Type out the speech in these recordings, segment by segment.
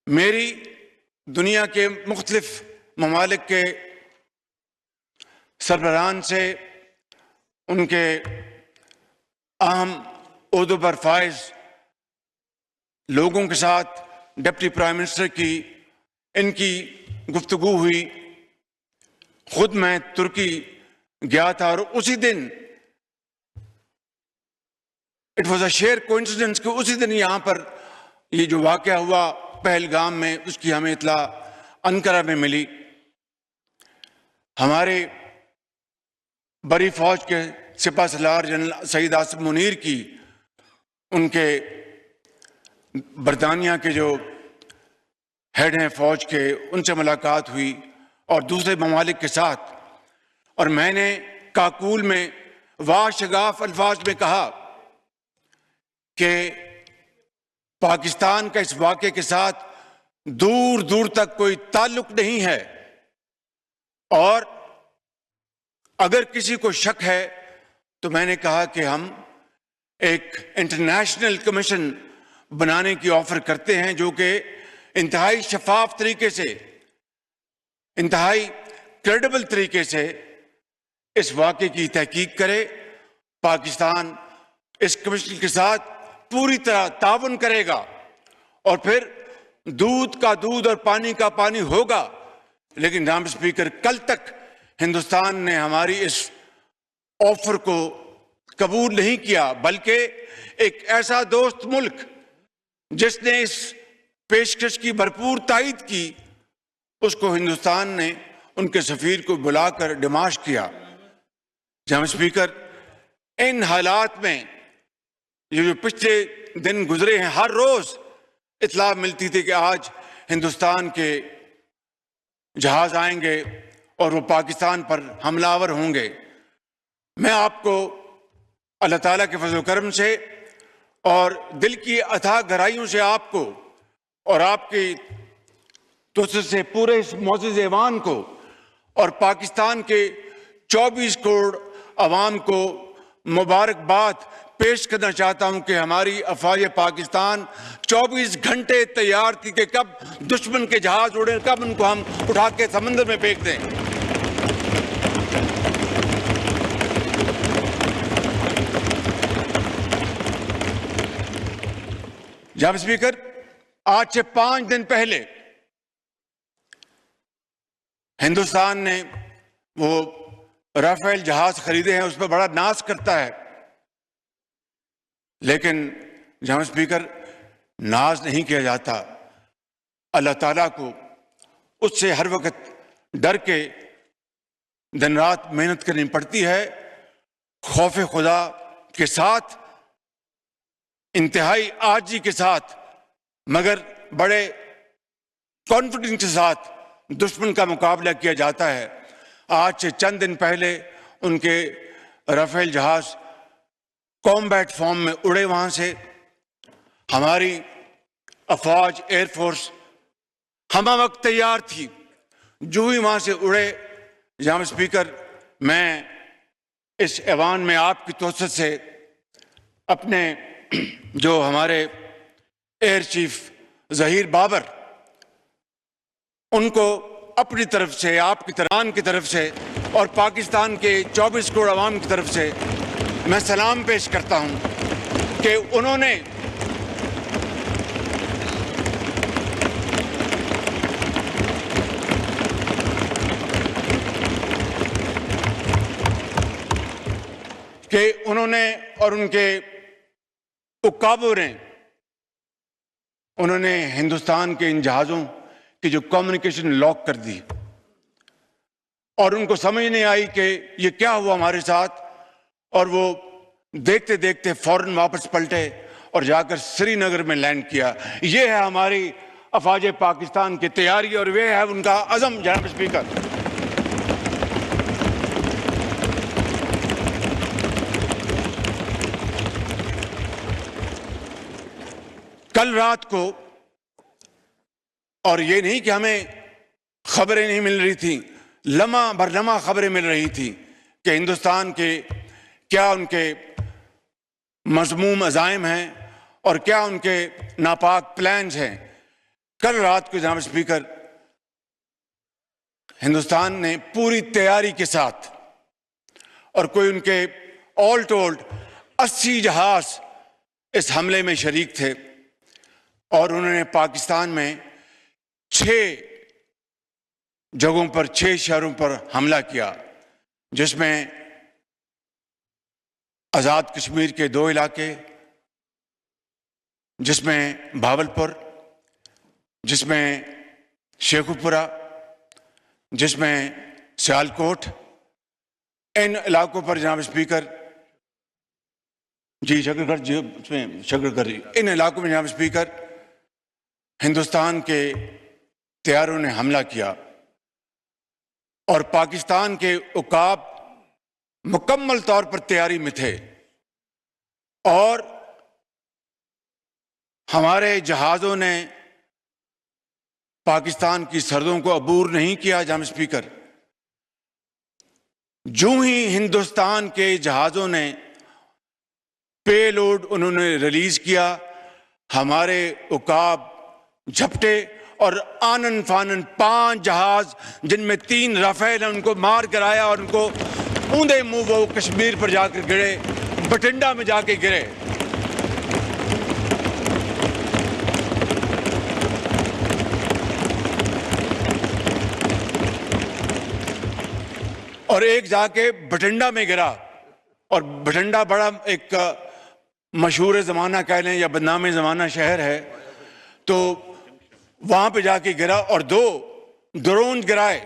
मेरी दुनिया के मुख्तलिफ ममालिक के सरबराहान से उनके अहम ओहदों पर फाइज लोगों के साथ डिप्टी प्राइम मिनिस्टर की इनकी गुफ्तगू हुई। खुद मैं तुर्की गया था और उसी दिन it was a share coincidence कि उसी दिन यहाँ पर ये जो वाक़या हुआ पहलगाम में, उसकी हमें इत्तला अनकरा में मिली। हमारे बड़ी फौज के सिपह सलार जनरल सईद आसिफ मुनीर की उनके बरतानिया के जो हेड हैं फौज के, उनसे मुलाकात हुई और दूसरे ममालिक के साथ, और मैंने काकूल में वाशगाफ अल्फाज में कहा कि पाकिस्तान का इस वाक़े के साथ दूर दूर तक कोई ताल्लुक नहीं है, और अगर किसी को शक है तो मैंने कहा कि हम एक इंटरनेशनल कमीशन बनाने की ऑफर करते हैं जो कि इंतहाई शफाफ तरीके से, इंतहाई क्रेडिबल तरीके से इस वाक़े की तहकीक करे। पाकिस्तान इस कमीशन के साथ पूरी तरह ताउन करेगा और फिर दूध का दूध और पानी का पानी होगा। लेकिन जनाब स्पीकर, कल तक हिंदुस्तान ने हमारी इस ऑफर को कबूल नहीं किया, बल्कि एक ऐसा दोस्त मुल्क जिसने इस पेशकश की भरपूर तायद की, उसको हिंदुस्तान ने उनके सफीर को बुलाकर डिमाश किया। जनाब स्पीकर, इन हालात में ये जो पिछले दिन गुजरे हैं, हर रोज इत्तला मिलती थी कि आज हिंदुस्तान के जहाज आएंगे और वो पाकिस्तान पर हमलावर होंगे। मैं आपको अल्लाह ताला के फजल करम से और दिल की अथाह गहराइयों से आपको और आपकी तोसर से पूरे इस मोअज़्ज़िज़ ऐवान को और पाकिस्तान के 24 करोड़ अवाम को मुबारकबाद पेश करना चाहता हूं कि हमारी अफवाज पाकिस्तान 24 घंटे तैयार थी कि कब दुश्मन के जहाज उड़े, कब उनको हम उठा के समंदर में फेंक दें। जनाब स्पीकर, आज से 5 दिन पहले हिंदुस्तान ने वो राफेल जहाज खरीदे हैं, उस पर बड़ा नाज करता है, लेकिन जनाब स्पीकर, नाज नहीं किया जाता। अल्लाह ताला को उससे हर वक्त डर के दिन रात मेहनत करनी पड़ती है, खौफ खुदा के साथ, इंतहाई आजी के साथ, मगर बड़े कॉन्फिडेंस के साथ दुश्मन का मुकाबला किया जाता है। आज से चंद दिन पहले उनके राफेल जहाज कॉम्बैट फॉर्म में उड़े, वहां से हमारी अफवाज एयरफोर्स हम वक्त तैयार थी। जो ही वहां से उड़े, जनाब स्पीकर, मैं इस ऐवान में आपकी तोसत से अपने जो हमारे एयर चीफ जहीर बाबर, उनको अपनी तरफ से, आपकी तरफ से और पाकिस्तान के 24 करोड़ अवाम की तरफ से मैं सलाम पेश करता हूं कि उन्होंने और उनके उकाबों ने उन्होंने हिंदुस्तान के इन जहाज़ों की जो कम्युनिकेशन लॉक कर दी, और उनको समझ नहीं आई कि ये क्या हुआ हमारे साथ, और वो देखते देखते फौरन वापस पलटे और जाकर श्रीनगर में लैंड किया। ये है हमारी अफवाज पाकिस्तान की तैयारी और वे है उनका अज़म। जनाब स्पीकर, कल रात को, और ये नहीं कि हमें खबरें नहीं मिल रही थी, लम्हा भर लम्हा खबरें मिल रही थी कि हिंदुस्तान के क्या उनके मज़मूम अज़ाइम हैं और क्या उनके नापाक प्लान्स हैं। कल रात को जनाब स्पीकर हिंदुस्तान ने पूरी तैयारी के साथ, और कोई उनके ऑल टोल्ड 80 जहाज इस हमले में शरीक थे, और उन्होंने पाकिस्तान में 6 जगहों पर 6 शहरों पर हमला किया, जिसमें आजाद कश्मीर के 2 इलाके, जिसमें भावलपुर, जिसमें शेखुपुरा, जिसमें सियालकोट, इन इलाकों पर जनाब स्पीकर जी शकरगढ़ जी उसमें शकरगढ़, इन इलाकों में जनाब स्पीकर हिंदुस्तान के तैयारों ने हमला किया और पाकिस्तान के उकाब मुकम्मल तौर पर तैयारी में थे और हमारे जहाज़ों ने पाकिस्तान की सरहदों को अबूर नहीं किया। जनाब स्पीकर, जो ही हिंदुस्तान के जहाज़ों ने पेलोड उन्होंने रिलीज किया, हमारे उकाब झपटे और आनन फानन 5 जहाज, जिनमें 3 राफेल हैं, उनको मार कराया और उनको ऊंधे मुंह वो कश्मीर पर जाकर गिरे, बठिंडा में जाके गिरे। और एक जाके बठिंडा में गिरा, और बठिंडा बड़ा एक मशहूर ज़माना कह लें या बदनाम ज़माना शहर है, तो वहां पे जाके गिरा और 2 ड्रोन गिराए।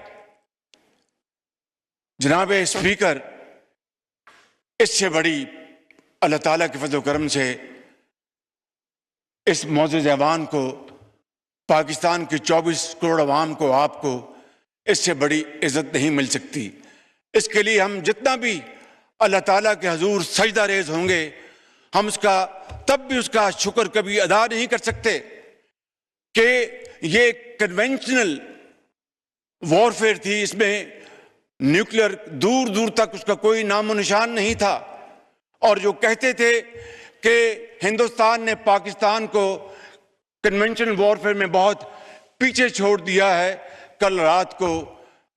जनाब स्पीकर, इससे बड़ी अल्लाह ताला के फजल करम से इस मौजूद जवान को, पाकिस्तान की 24 करोड़ अवाम को, आपको इससे बड़ी इज्जत नहीं मिल सकती। इसके लिए हम जितना भी अल्लाह ताला के हजूर सजदा रेज होंगे, हम उसका तब भी उसका शुक्र कभी अदा नहीं कर सकते कि ये कन्वेंशनल वॉरफेयर थी, इसमें न्यूक्लियर दूर दूर तक उसका कोई नामो निशान नहीं था। और जो कहते थे कि हिंदुस्तान ने पाकिस्तान को कन्वेंशनल वॉरफेयर में बहुत पीछे छोड़ दिया है, कल रात को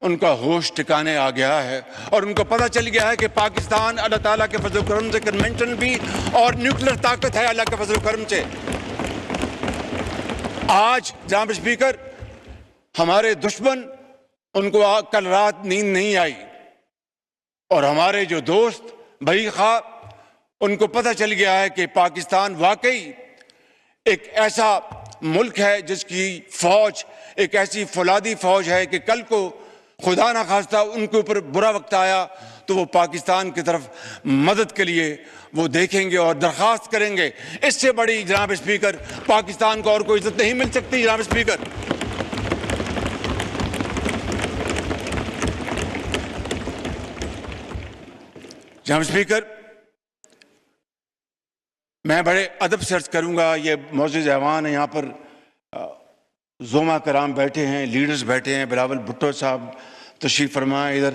उनका होश ठिकाने आ गया है और उनको पता चल गया है कि पाकिस्तान अल्लाह ताला के फजल करम से कन्वेंशनल भी और न्यूक्लियर ताकत है अल्लाह के फजल करम से। आज जनाब स्पीकर, हमारे दुश्मन, उनको कल रात नींद नहीं आई, और हमारे जो दोस्त भाई खा, उनको पता चल गया है कि पाकिस्तान वाकई एक ऐसा मुल्क है जिसकी फौज एक ऐसी फौलादी फौज है कि कल को खुदा ना खास्ता उनके ऊपर बुरा वक्त आया तो वो पाकिस्तान की तरफ मदद के लिए वो देखेंगे और दरख्वास्त करेंगे। इससे बड़ी जनाब स्पीकर पाकिस्तान को और कोई इज्जत नहीं मिल सकती। जनाब स्पीकर, जनाब स्पीकर, मैं बड़े अदब से अर्ज करूंगा, ये मौजूद ऐवान है, यहाँ पर ज़ोमा कराम बैठे हैं, लीडर्स बैठे हैं, बिलावल भुट्टो साहब तशरीफ़ फरमाए, इधर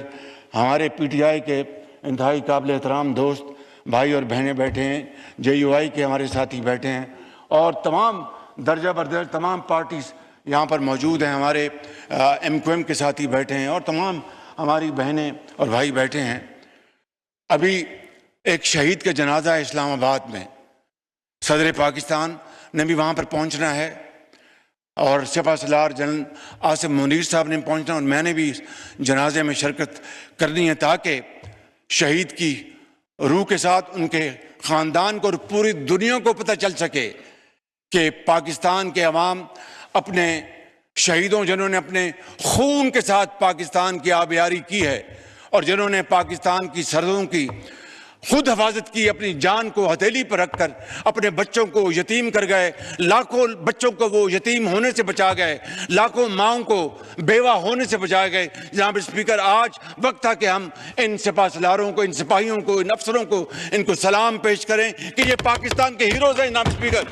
हमारे PTI के इंतहाई काबिल एहतराम दोस्त भाई और बहनें बैठे हैं, JUI के हमारे साथी बैठे हैं, और तमाम दर्जा बरदर तमाम पार्टीज यहाँ पर मौजूद हैं, हमारे MQM के साथी बैठे हैं और तमाम हमारी बहनें और भाई बैठे हैं। अभी एक शहीद का जनाजा है इस्लामाबाद में, सदर पाकिस्तान ने भी वहाँ पर पहुँचना है और सिपहसालार जनरल आसिम मुनीर साहब ने पहुँचना, और मैंने भी इस जनाजे में शिरकत करनी है ताकि शहीद की रूह के साथ उनके ख़ानदान को और पूरी दुनिया को पता चल सके कि पाकिस्तान के अवाम अपने शहीदों, जिन्होंने अपने खून के साथ पाकिस्तान की आबियारी की है और जिन्होंने पाकिस्तान की सरहदों की खुद हिफाजत की, अपनी जान को हथेली पर रखकर अपने बच्चों को यतीम कर गए, लाखों बच्चों को वो यतीम होने से बचा गए, लाखों माओं को बेवा होने से बचा गए। जनाब स्पीकर, आज वक्त था कि हम इन सिपाहसालारों को, इन सिपाहियों को, इन अफसरों को, इनको सलाम पेश करें कि ये पाकिस्तान के हीरोज हैं। जनाब स्पीकर,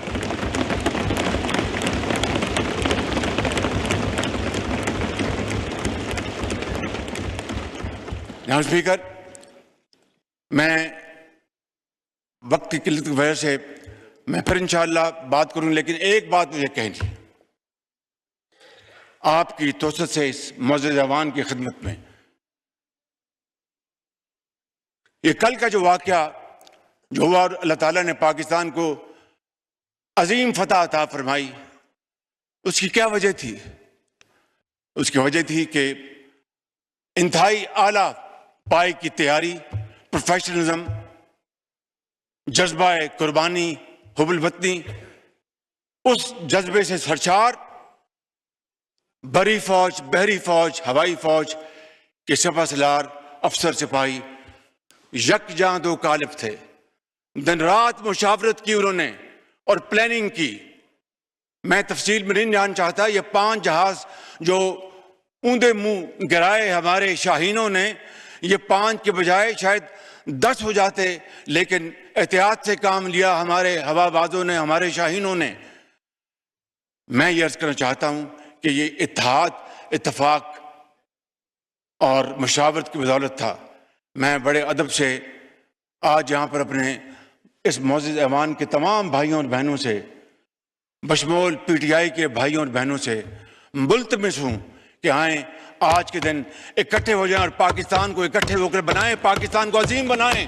जनाब स्पीकर, मैं वक्त की किल्लत की वजह से मैं फिर इंशाअल्लाह बात करूं, लेकिन एक बात मुझे कहनी है। आपकी तोसत से इस मुअज़्ज़ज़ ऐवान की खिदमत में। ये कल का जो वाक़या जो हुआ और अल्लाह ताला ने पाकिस्तान को अजीम फतह अता फरमाई, उसकी क्या वजह थी? उसकी वजह थी कि इंतहाई आला पाए की तैयारी, प्रोफेशनलिज्म, जज्बा कुर्बानी, हुब्बुल वतनी, उस जज्बे से सरशार बरी फौज, बहरी फौज, हवाई फौज के सफा सलार अफसर सिपाही यकजां दो कालिब थे। दिन रात मुशावरत की उन्होंने और प्लानिंग की। मैं तफसील में नहीं जान चाहता। ये 5 जहाज जो ऊंधे मुंह गिराए हमारे शाहीनों ने, ये 5 के बजाय शायद 10 हो जाते, लेकिन एहतियात से काम लिया हमारे हवाबाजों ने, हमारे शाहीनों ने। मैं ये अर्ज करना चाहता हूं कि ये इत्तेहाद, इत्तफाक और मुशावरत की बदौलत था। मैं बड़े अदब से आज यहाँ पर अपने इस मुअज़्ज़ज़ ऐवान के तमाम भाइयों और बहनों से, बशमूल PTI के भाइयों और बहनों से मुल्तमिस हूँ कि आए आज के दिन इकट्ठे हो जाएं और पाकिस्तान को इकट्ठे होकर बनाएं, पाकिस्तान को अजीम बनाएं।